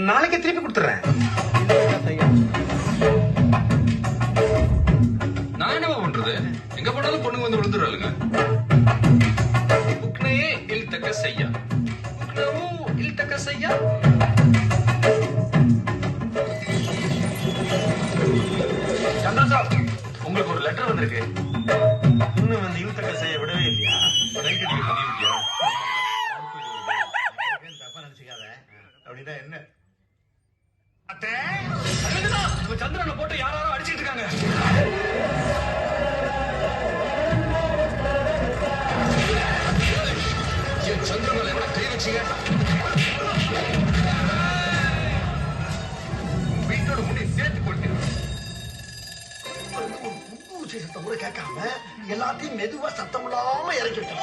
நாளைக்கு திருப்பி கொடுத்துறேன். நான் என்னவா பண்றது? எங்க போனாலும் பொண்ணுங்க வந்து விழுந்துறாளுங்க. உக்னையே இல் தக்க செய்யா, உக்னவு இல் தக்க செய்யா. சந்திரன் சார், உங்களுக்கு ஒரு லெட்டர் வந்திருக்கு. இன்னும் வந்து இழுத்தக்க செய்ய விடவே இல்லையா? ரைட் அடிக்க சொல்லிருக்கியா? தப்பா நினைச்சுக்காத. அப்படின்னா என்ன? சந்திரனை போட்டு யாரோ அடிச்சிட்டு இருக்காங்க. என் சந்திரமலை எவ்வளவு கை வச்சீங்க? வீட்டோட முடி சேர்த்து கொடுத்து சத்தம் கூட கேட்காம எல்லாத்தையும் மெதுவா சத்தம் இல்லாம இறக்கிட்டோம்.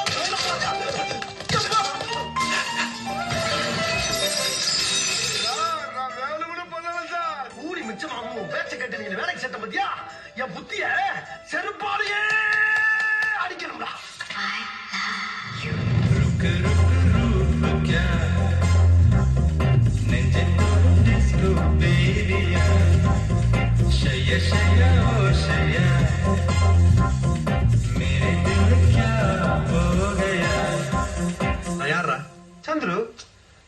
கூலி மிச்சமாகும் பேச்ச கேட்டு நீங்க வேலைக்கு சேர்த்த பத்தியா? என் புத்திய செருப்பாலேயே அடிக்கணும்டா. சந்துரு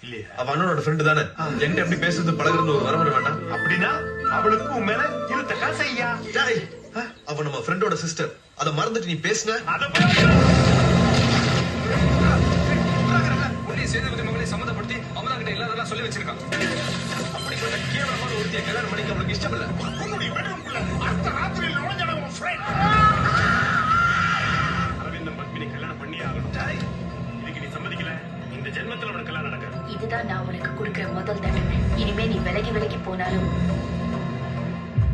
இல்லையா? அவ அண்ணனோட ஃப்ரெண்டு தானே. என்கிட்ட எப்படி பேசுறது பழகுறது ஒரு வரமுறை வேண்டாம். அப்படின்னா அவளுக்கு உன் மேல இழுத்தக்கா செய்யா. அவ நம்ம ஃப்ரெண்டோட சிஸ்டர். அத மறந்துட்டு நீ பேசுன. சேதுபதி மகளை சம்மந்தப்படுத்தி அமலா கிட்ட இல்லாதெல்லாம் சொல்லி வச்சிருக்கான். அப்படிப்பட்ட கேவலமான ஒருத்திய கல்யாணம் பண்ணிக்க அவளுக்கு இஷ்டம் இல்ல. அரவிந்தம் பத்மினி கல்யாணம் பண்ணி ஆகணும். இதுக்கு நீ சம்மதிக்கல, இந்த ஜென்மத்தில் உனக்கு கல்யாணம் நடக்காது. இதுதான் நான் உனக்கு கொடுக்கிற முதல் தண்டனை. இனிமே நீ விலகி போனாலும்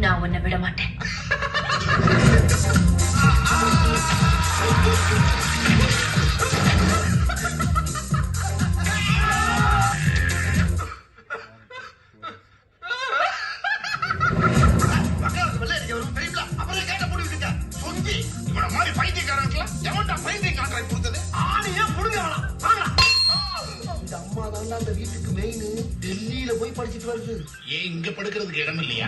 நான் உன்னை விட மாட்டேன். அம்மா தான் அந்த வீட்டுக்கு மெயின். டெல்லியில போய் படிச்சுட்டு வருது. ஏன் இங்க படுக்கிறதுக்கு இடம் இல்லையா?